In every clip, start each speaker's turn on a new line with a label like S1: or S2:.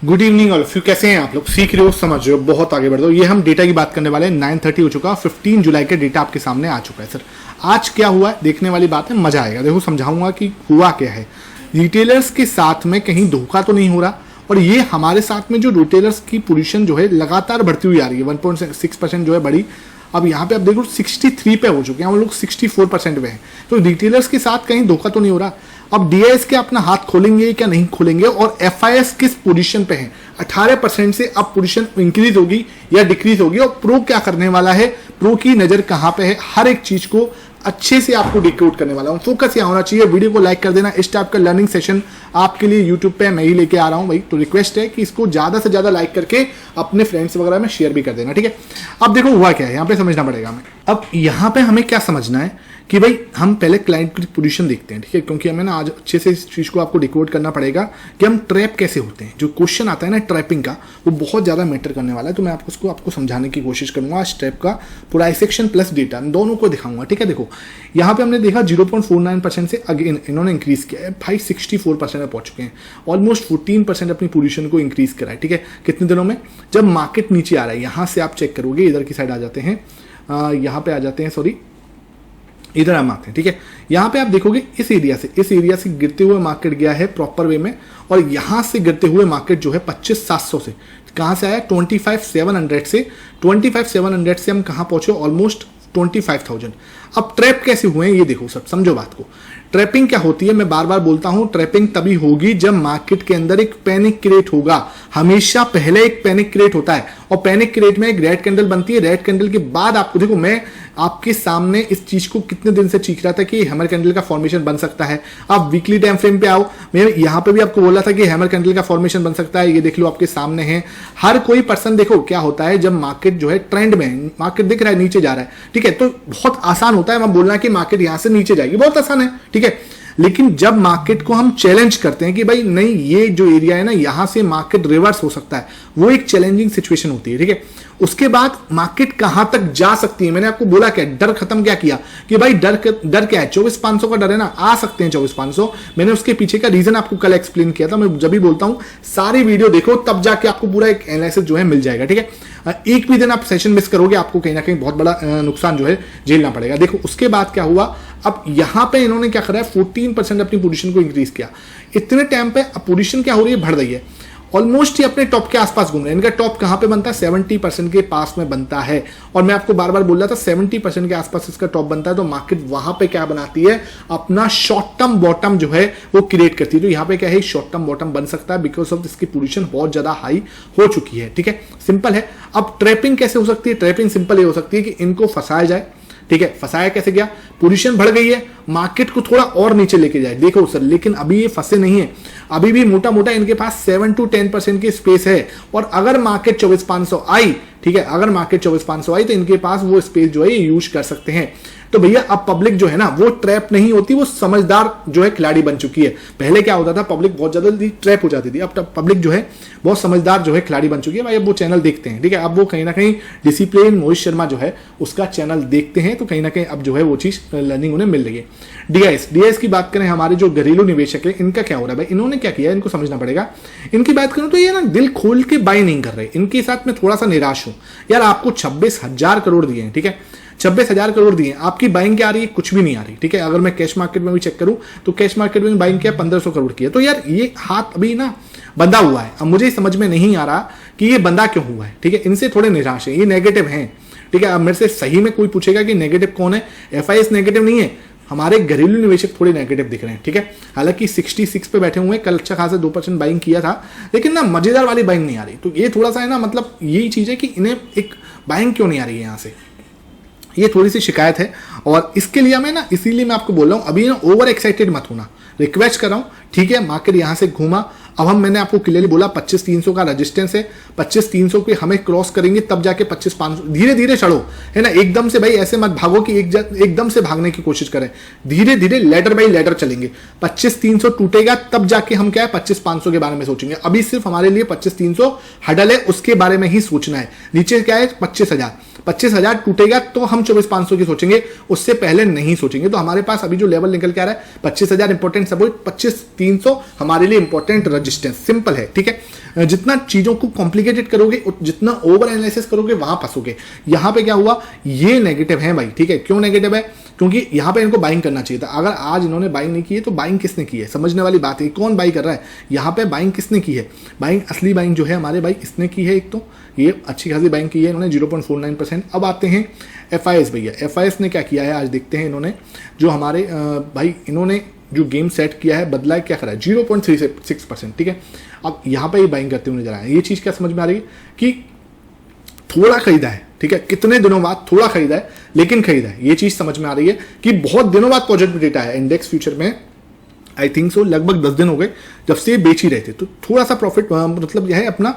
S1: Good evening all of you. कैसे हैं आप लोग? सीख रहे हो, समझ रहे हो, बहुत आगे बढ़ रहे हो। ये हम डेटा की बात करने वाले हैं। 9:30 हो चुका, 15 जुलाई का डेटा आपके सामने आ चुका है। सर आज क्या हुआ है देखने वाली बात है, मजा आएगा। देखो समझाऊंगा कि हुआ क्या है। रिटेलर्स के साथ में कहीं धोखा तो नहीं हो रहा, और ये हमारे साथ में जो रिटेलर्स की पोजीशन जो है लगातार बढ़ती हुई आ रही है। 1.6% जो है बढ़ी। अब यहाँ पे आप देखो 63 पे हो चुके हैं, हम लोग 64% पे हैं। तो रिटेलर्स के साथ कहीं धोखा तो नहीं हो रहा। अब डीआईएस के अपना हाथ खोलेंगे क्या नहीं खोलेंगे, और एफआईएस किस पोजीशन पे है? 18% से अब पोजीशन इंक्रीज होगी या डिक्रीज होगी, और प्रो क्या करने वाला है, प्रो की नजर कहां पे है, हर एक चीज को अच्छे से आपको डिकोड करने वाला हूं। फोकस यहां होना चाहिए। वीडियो को लाइक कर देना। इस टाइप का लर्निंग सेशन आपके लिए यूट्यूब पे मैं ही लेके आ रहा हूं भाई, तो रिक्वेस्ट है कि इसको ज्यादा से ज्यादा लाइक करके अपने फ्रेंड्स वगैरह में शेयर भी कर देना, ठीक है। अब देखो हुआ क्या है, यहां पे समझना पड़ेगा हमें। अब यहां पे हमें क्या समझना है कि भाई हम पहले क्लाइंट की पोजीशन देखते हैं, ठीक है, क्योंकि हमें ना आज अच्छे से इस चीज को आपको डिकोड करना पड़ेगा कि हम ट्रैप कैसे होते हैं। जो क्वेश्चन आता है ना ट्रैपिंग का, वो बहुत ज्यादा मैटर करने वाला है। तो मैं आपको समझाने की कोशिश करूंगा। आज ट्रैप का पूरा सेक्शन प्लस डेटा दोनों को दिखाऊंगा, ठीक है। देखो यहाँ पे हमने देखा 0.49% से अगेन इन्होंने इंक्रीज किया है भाई, 64% में पहुंच चुके हैं। ऑलमोस्ट 14% अपनी पोजीशन को इंक्रीज करा है, ठीक है। कितने दिनों में? जब मार्केट नीचे आ रहा है। यहां से आप चेक करोगे, इधर की साइड आ जाते हैं, यहां पे आ जाते हैं, सॉरी इधर हम आते हैं, ठीक है। यहां पे आप देखोगे इस एरिया से गिरते हुए मार्केट गया है प्रॉपर वे में, और यहां से गिरते हुए मार्केट जो है 25,700 से कहां से आया? 25,700 से 25,700 से हम कहां पहुंचे? ऑलमोस्ट 25,000। अब ट्रैप कैसे हुए हैं ये देखो, सब समझो बात को। ट्रैपिंग क्या होती है, मैं बार बार बोलता हूं, ट्रैपिंग तभी होगी जब मार्केट के अंदर एक पैनिक क्रिएट होगा। हमेशा पहले एक पैनिक क्रिएट होता है, और पैनिक क्रिएट में एक रेड कैंडल बनती है। रेड कैंडल के बाद आपको देखो, मैं आपके सामने इस चीज को कितने दिन से चीख रहा था कि हैमर कैंडल का फॉर्मेशन बन सकता है। आप वीकली टाइम फ्रेम पे आओ, मैं यहां पे भी आपको बोला था कि हैमर कैंडल का फॉर्मेशन बन सकता है। ये देख लो आपके सामने है। हर कोई पर्सन देखो क्या होता है जब मार्केट जो है ट्रेंड में, मार्केट दिख रहा है नीचे जा रहा है, ठीक है, तो बहुत आसान होता है बोलना कि मार्केट यहां से नीचे जाएगी, बहुत आसान है, ठीक है। लेकिन जब मार्केट को हम चैलेंज करते हैं कि भाई नहीं, ये जो एरिया है ना, यहां से मार्केट रिवर्स हो सकता है, वो एक चैलेंजिंग सिचुएशन होती है, ठीक है। उसके बाद मार्केट कहां तक जा सकती है, मैंने आपको बोला क्या, डर खत्म क्या किया कि भाई डर क्या है? 24,500 का डर है ना, आ सकते हैं 24,500। मैंने उसके पीछे का रीजन आपको कल एक्सप्लेन किया था। मैं जब भी बोलता हूं सारी वीडियो देखो, तब जाके आपको पूरा एक एनालिसिस जो है मिल जाएगा, ठीक है। एक भी दिन आप सेशन मिस करोगे, आपको कहीं ना कहीं बहुत बड़ा नुकसान जो है झेलना पड़ेगा। देखो उसके बाद क्या हुआ, अब यहां पे इन्होंने क्या करा है, 14% अपनी पोजीशन को इंक्रीज किया। इतने टाइम पे पोजीशन क्या हो रही है, बढ़ रही है। ऑलमोस्ट ये अपने टॉप के आसपास घूम रहे हैं। इनका टॉप कहां पे बनता है? 70% के पास में बनता है। और मैं आपको बार बार बोल रहा था 70% के आसपास इसका टॉप बनता है, तो मार्केट वहां पे क्या बनाती है, अपना शॉर्ट टर्म बॉटम जो है वो क्रिएट करती है। तो यहां पे क्या है, शॉर्ट टर्म बॉटम बन सकता है, बिकॉज ऑफ इसकी पोजीशन बहुत ज्यादा हाई हो चुकी है, ठीक है। सिंपल है। अब ट्रैपिंग कैसे हो सकती है? ट्रैपिंग सिंपल ये हो सकती है कि इनको फंसाया जाए, ठीक है। फंसाया कैसे गया? पोजीशन बढ़ गई है, मार्केट को थोड़ा और नीचे लेके जाए, देखो सर। लेकिन अभी ये फंसे नहीं है, अभी भी मोटा मोटा इनके पास 7 to 10% की स्पेस है। और अगर मार्केट 24,500 आई, ठीक है, अगर मार्केट 24,500 आई, तो इनके पास वो स्पेस जो है यूज कर सकते हैं। तो भैया अब पब्लिक जो है ना, वो ट्रैप नहीं होती, वो समझदार जो है खिलाड़ी बन चुकी है। पहले क्या होता था, पब्लिक बहुत ज्यादा ट्रैप हो जाती थी। अब पब्लिक जो है बहुत समझदार जो है खिलाड़ी बन चुकी है भाई। अब वो चैनल देखते हैं, ठीक है। अब वो कहीं ना कहीं डिसिप्लिन मोहित शर्मा जो है उसका चैनल देखते हैं, तो कहीं ना कहीं अब जो है वो चीज लर्निंग उन्हें मिल रही है। डीआईएस की बात करें, हमारे जो घरेलू निवेशक है, इनका क्या हो रहा है भाई, इन्होंने क्या किया, इनको समझना पड़ेगा। इनकी बात करूं तो ये ना दिल खोल के बाय नहीं कर रहे। इनके साथ में थोड़ा सा निराश हूं यार। आपको 26,000 करोड़ दिए हैं, ठीक है, 26,000 करोड़ दिए, आपकी बाइंग क्या आ रही है? कुछ भी नहीं आ रही, ठीक है। अगर मैं कैश मार्केट में भी चेक करूं तो कैश मार्केट में बाइंग किया 1,500 करोड़ की है। तो यार ये हाथ अभी ना बंधा हुआ है। अब मुझे समझ में नहीं आ रहा कि ये बंधा क्यों हुआ है, ठीक है। इनसे थोड़े निराश है, ये नेगेटिव हैं, ठीक है। अब मेरे से सही में कोई पूछेगा कि नेगेटिव कौन है, एफआईएस नेगेटिव नहीं है, हमारे घरेलू निवेशक थोड़े नेगेटिव दिख रहे हैं, ठीक है। हालांकि 66 पे बैठे हुए हैं, कल अच्छा खासा 2% बाइंग किया था, लेकिन ना मजेदार वाली बाइंग नहीं आ रही। तो ये थोड़ा सा है ना, मतलब यही चीज है कि इन्हें एक बाइंग क्यों नहीं आ रही है यहां से, ये थोड़ी सी शिकायत है। और इसके लिए मैं ना, इसीलिए मैं आपको बोल रहा हूं, अभी ना ओवर एक्साइटेड मत होना, रिक्वेस्ट कर रहा हूं, ठीक है। मार्केट यहां से घूमा, अब मैंने आपको क्लियरली बोला 25,300 का रेजिस्टेंस है। 25,300 पे हमें क्रॉस करेंगे तब जाके 25,500, धीरे धीरे चढ़ो, है ना। एकदम से भाई ऐसे मत भागो कि एकदम से भागने की कोशिश करें, धीरे धीरे लेडर बाई लेडर चलेंगे। 25,300 टूटेगा तब जाके हम क्या है 25,500 के बारे में सोचेंगे। अभी सिर्फ हमारे लिए 25,300 हडल है, उसके बारे में ही सोचना है। नीचे क्या है 25,000। 25,000 टूटेगा तो हम 24,500 की सोचेंगे, उससे पहले नहीं सोचेंगे। तो हमारे पास अभी जो लेवल निकल के आ रहा है 25,000 इंपॉर्टेंट सपोर्ट, 25,300 हमारे लिए इंपॉर्टेंट रेजिस्टेंस। सिंपल है, ठीक है। जितना चीजों को कॉम्प्लिकेटेड करोगे, जितना ओवर एनालिसिस करोगे, वहां फंसोगे। यहां पे क्या हुआ, ये नेगेटिव है भाई, ठीक है। क्यों नेगेटिव है? क्योंकि यहां पे इनको बाइंग करना चाहिए था। अगर आज इन्होंने बाइंग नहीं की है तो बाइंग किसने की है, समझने वाली बात है। कौन बाइंग कर रहा है यहां पे, बाइंग किसने की है? बाइंग, असली बाइंग जो है हमारे भाई इसने की है। एक तो ये अच्छी खासी बाइंग की है इन्होंने 0.49%। अब आते हैं FIS भैया। FIS ने क्या किया है आज देखते हैं। इन्होंने जो हमारे भाई इन्होंने जो गेम सेट किया है, बदला है, क्या करा है 0.36%, ठीक है। अब यहां पे ये बाइंग करते हुए नजर आए। ये चीज क्या समझ में आ रही है कि थोड़ा खरीदा है, ठीक है, कितने दिनों बाद थोड़ा खरीदा है, लेकिन खरीदा है। ये चीज समझ में आ रही है कि बहुत दिनों बाद पॉजिटिव डेटा है इंडेक्स फ्यूचर में। आई थिंक सो लगभग 10 दिन हो गए जब से ये बेच ही रहे थे, तो थोड़ा सा प्रॉफिट मतलब यह है अपना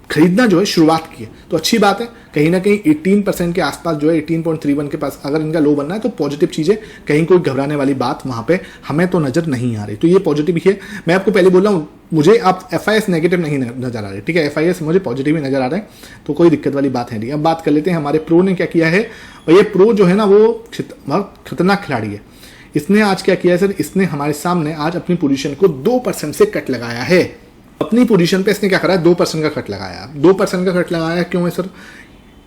S1: खरीदना जो है शुरुआत की है, तो अच्छी बात है। कहीं ना कहीं 18% के आसपास जो है 18.31 के पास अगर इनका लो बनना है तो पॉजिटिव चीजें, कहीं कोई घबराने वाली बात वहां पे हमें तो नजर नहीं आ रही, तो ये पॉजिटिव ही है। मैं आपको पहले बोल रहा हूँ, मुझे आप FIS नेगेटिव नहीं नजर आ रहे, ठीक है। FIS मुझे पॉजिटिव ही नजर आ रहे हैं, तो कोई दिक्कत वाली बात है नहीं। अब बात कर लेते हैं हमारे प्रो ने क्या किया है। और ये प्रो जो है ना वो बहुत खतरनाक खिलाड़ी है। इसने आज क्या किया है सर, इसने हमारे सामने आज अपनी पोजीशन को 2% से कट लगाया है। अपनी पोजीशन पे इसने क्या करा है, 2% का कट लगाया। 2% का कट लगाया क्यों है सर?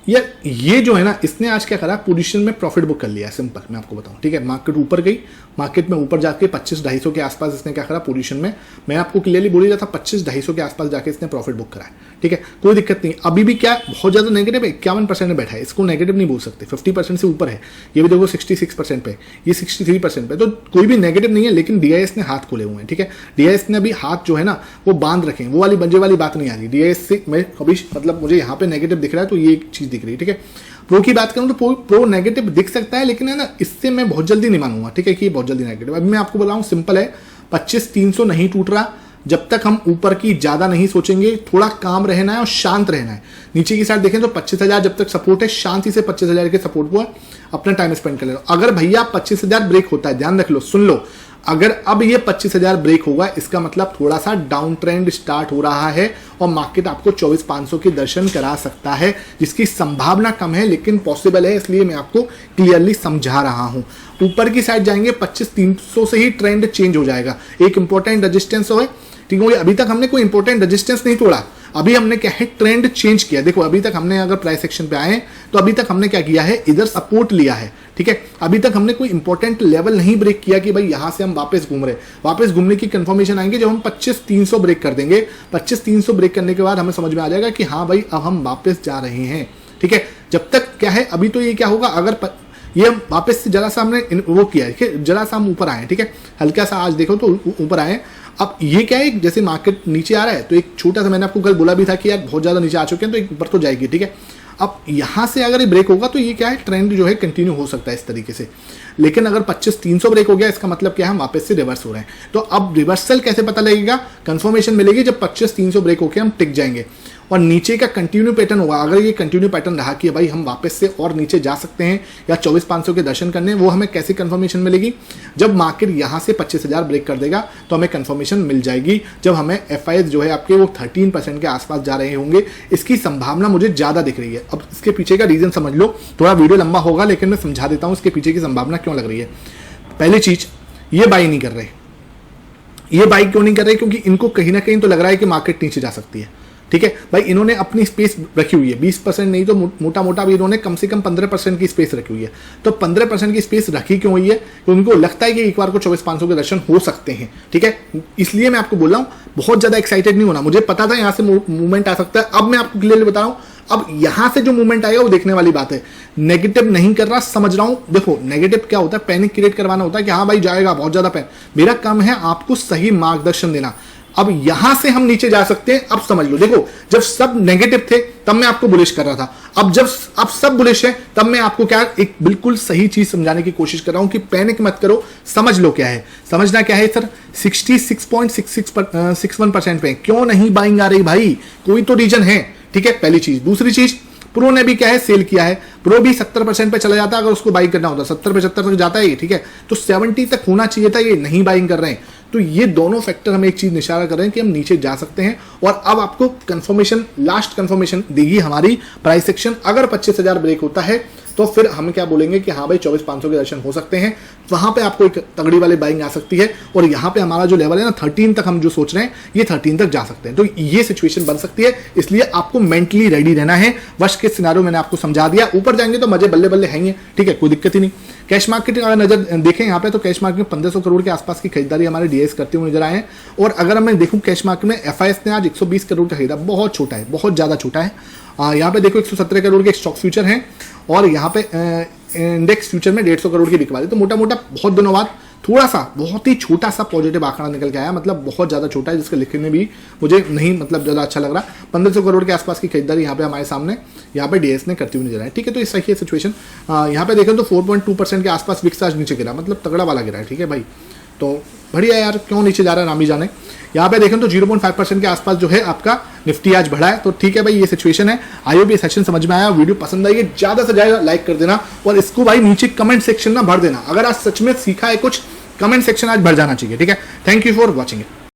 S1: ये जो है ना, इसने आज क्या करा, पोजीशन में प्रॉफिट बुक कर लिया। सिंपल मैं आपको बताऊं, ठीक है। मार्केट ऊपर गई, मार्केट में ऊपर जाके 25-250 के आसपास इसने क्या करा पोजीशन में, मैं आपको क्लियरली बोल रहा था 25-250 के आसपास जाके इसने प्रॉफिट बुक करा है, ठीक है। कोई दिक्कत नहीं। अभी भी क्या बहुत ज्यादा नेगेटिव है, 51% में बैठा है, इसको नेगेटिव नहीं बोल सकते। 50% से ऊपर है, ये भी देखो 66% पे, ये 63% पे, तो कोई भी नेगेटिव नहीं है। लेकिन DIS ने हाथ खोले हुए हैं, ठीक है। DIS ने अभी हाथ जो है ना वो बांध रखे हैं, वो वाली बंजे वाली बात नहीं आ रही। DIS से मैं अभी मतलब मुझे यहाँ पे नेगेटिव दिख रहा है, तो ये एक चीज दिख रही है, ठीक है। प्रो की बात करूं तो प्रो नेगेटिव दिख सकता है, लेकिन है ना, इससे मैं बहुत जल्दी नहीं मानूंगा, ठीक है, कि बहुत जल्दी नेगेटिव। अभी मैं आपको बताऊं, सिंपल है, 25,300 नहीं टूट रहा जब तक हम ऊपर की ज्यादा नहीं सोचेंगे। थोड़ा काम रहना है और शांत रहना है। नीचे की साइड देखें तो 25,000 जब तक सपोर्ट है, शांति से 25,000 के सपोर्ट को अपना टाइम स्पेंड कर ले। अगर भैया 25,000 ब्रेक होता है, ध्यान रख लो, सुन लो, अगर अब ये 25,000 ब्रेक होगा, इसका मतलब थोड़ा सा डाउन ट्रेंड स्टार्ट हो रहा है और मार्केट आपको 24,500 के दर्शन करा सकता है, जिसकी संभावना कम है लेकिन पॉसिबल है, इसलिए मैं आपको क्लियरली समझा रहा हूं। ऊपर की साइड जाएंगे 25,300 से ही ट्रेंड चेंज हो जाएगा। एक इंपॉर्टेंट रेजिस्टेंस है, ठीक है। अभी तक हमने कोई इंपॉर्टेंट रेजिस्टेंस नहीं तोड़ा, अभी हमने क्या है ट्रेंड चेंज किया। देखो अभी तक हमने अगर प्राइस एक्शन पे आए तो अभी तक हमने क्या किया है, इधर सपोर्ट लिया है, ठीक है। अभी तक हमने कोई इंपॉर्टेंट लेवल नहीं ब्रेक किया कि भाई यहां से हम वापस घूम रहे। वापस घूमने की कंफर्मेशन आएंगे जब हम 25,300 ब्रेक कर देंगे। 25,300 ब्रेक करने के बाद हमें समझ में आ जाएगा कि हाँ भाई अब हम वापस जा रहे हैं, ठीक है। जब तक क्या है, अभी तो ये क्या होगा, अगर ये वापस से जरा सा हमने वो किया है, जरा सा हम ऊपर आए, ठीक है, हल्का सा आज देखो तो ऊपर आए। अब ये क्या है, जैसे मार्केट नीचे आ रहा है तो एक छोटा सा, मैंने आपको कल बोला भी था कि यार बहुत ज्यादा नीचे आ चुके हैं तो एक ऊपर तो जाएगी, ठीक है। अब यहां से अगर ये ब्रेक होगा तो ये क्या है, ट्रेंड जो है कंटिन्यू हो सकता है इस तरीके से। लेकिन अगर 25,300 ब्रेक हो गया, इसका मतलब क्या है, हम वापस से रिवर्स हो रहे हैं। तो अब रिवर्सल कैसे पता लगेगा, कंफर्मेशन मिलेगी जब 25,300 ब्रेक होकर हम टिक जाएंगे और नीचे का कंटिन्यू पैटर्न होगा। अगर ये कंटिन्यू पैटर्न रहा कि भाई हम वापस से और नीचे जा सकते हैं या 24,500 के दर्शन करने, वो हमें कैसे कंफर्मेशन मिलेगी, जब मार्केट यहां से 25,000 ब्रेक कर देगा तो हमें कंफर्मेशन मिल जाएगी। जब हमें FIS जो है आपके वो 13% के आसपास जा रहे होंगे, इसकी संभावना मुझे ज्यादा दिख रही है। अब इसके पीछे का रीजन समझ लो, थोड़ा वीडियो लंबा होगा लेकिन मैं समझा देता हूं इसके पीछे की संभावना क्यों लग रही है। पहली चीज, ये बाई नहीं कर रहे। ये बाई क्यों नहीं कर रहे, क्योंकि इनको कहीं ना कहीं तो लग रहा है कि मार्केट नीचे जा सकती है, ठीक है भाई। इन्होंने अपनी स्पेस रखी हुई है 20% नहीं तो मोटा मोटा भी इन्होंने कम से कम 15% की स्पेस रखी हुई है। तो 15% की स्पेस रखी क्यों हुई है, तो उनको लगता है कि एक बार को 24,500 के दर्शन हो सकते हैं, ठीक है। इसलिए मैं आपको बोल रहा हूं बहुत ज्यादा एक्साइटेड नहीं होना। मुझे पता था यहां से मूवमेंट आ सकता है, अब मैं आपको क्लियरली बता रहा हूं, अब यहां से जो मूवमेंट आएगा वो देखने वाली बात है। नेगेटिव नहीं कर रहा, समझ रहा हूं। देखो नेगेटिव क्या होता है, पैनिक क्रिएट करवाना होता है कि हाँ भाई जाएगा बहुत ज्यादा पैन। मेरा काम है आपको सही मार्गदर्शन देना। अब यहां से हम नीचे जा सकते हैं, अब समझ लो। देखो जब सब नेगेटिव थे तब मैं आपको बुलिश कर रहा था, अब सब बुलिश है तब मैं आपको क्या एक बिल्कुल सही चीज समझाने की कोशिश कर रहा हूं कि पैनिक मत करो, समझ लो क्या है। समझना क्या है सर, 66.61% पे क्यों नहीं बाइंग आ रही भाई, कोई तो रीजन है, ठीक है। पहली चीज। दूसरी चीज, प्रो ने भी क्या है सेल किया है। प्रो भी 70% पे चला जाता है अगर उसको बाइंग करना होता, 70-75 तक जाता है, ठीक है। तो 70 तक होना चाहिए था, ये नहीं बाइंग कर रहे हैं। तो ये दोनों फैक्टर हमें एक चीज इशारा कर रहे हैं कि हम नीचे जा सकते हैं। और अब आपको कंफर्मेशन, लास्ट कंफर्मेशन देगी हमारी प्राइस सेक्शन। अगर 25,000 ब्रेक होता है तो फिर हम क्या बोलेंगे कि हाँ भाई 24,500 के दर्शन हो सकते हैं, वहां पे आपको एक तगड़ी वाली बाइंग आ सकती है। और यहाँ पे हमारा जो लेवल है ना 13 तक हम जो सोच रहे हैं ये 13 तक जा सकते हैं। तो ये सिचुएशन बन सकती है, इसलिए आपको मेंटली रेडी रहना है। वर्स्ट केस सिनेरियो मैंने आपको समझा दिया, ऊपर जाएंगे तो मजे बल्ले बल्ले हैं, ठीक है, कोई दिक्कत ही नहीं। कैश मार्केट अगर नजर देखें यहाँ पे तो कैश मार्केट में 1500 करोड़ के आसपास की खरीदारी हमारे डीएस करते हुए नजर आए हैं। और अगर मैं देखूं कैश मार्केट में एफआईएस ने आज 120 करोड़ का खरीदा, बहुत छोटा है, बहुत ज्यादा छोटा है। यहाँ पे देखो 117 करोड़ के स्टॉक फ्यूचर हैं और यहाँ पे इंडेक्स फ्यूचर में 150 करोड़ की बिकवाली। तो मोटा मोटा बहुत दिनों बाद थोड़ा सा, बहुत ही छोटा सा पॉजिटिव आंकड़ा निकल के आया, मतलब बहुत ज्यादा छोटा है, जिसके लिखने में भी मुझे नहीं मतलब ज्यादा अच्छा लग रहा। 1500 करोड़ के आसपास की खरीदारी यहाँ पे हमारे सामने यहाँ पे डीएस ने करती हुई नजर आई, ठीक है। तो इस सही है सिचुएशन। यहाँ पे देखें तो 4.2% के आसपास विक्स आज नीचे गिरा, मतलब तगड़ा वाला गिरा है, ठीक है भाई। तो बढ़िया यार, क्यों नीचे जा रहा है नाम ही जाने। यहाँ पे देखें तो 0.5% के आसपास जो है आपका निफ्टी आज बढ़ा है। तो ठीक है भाई, ये सिचुएशन है। आई होप ये सेक्शन समझ में आया, वीडियो पसंद आई है ज्यादा से ज्यादा लाइक कर देना और इसको भाई नीचे कमेंट सेक्शन में भर देना। अगर आज सच में सीखा है कुछ, कमेंट सेक्शन आज भर जाना चाहिए, ठीक है। Thank you for watching it.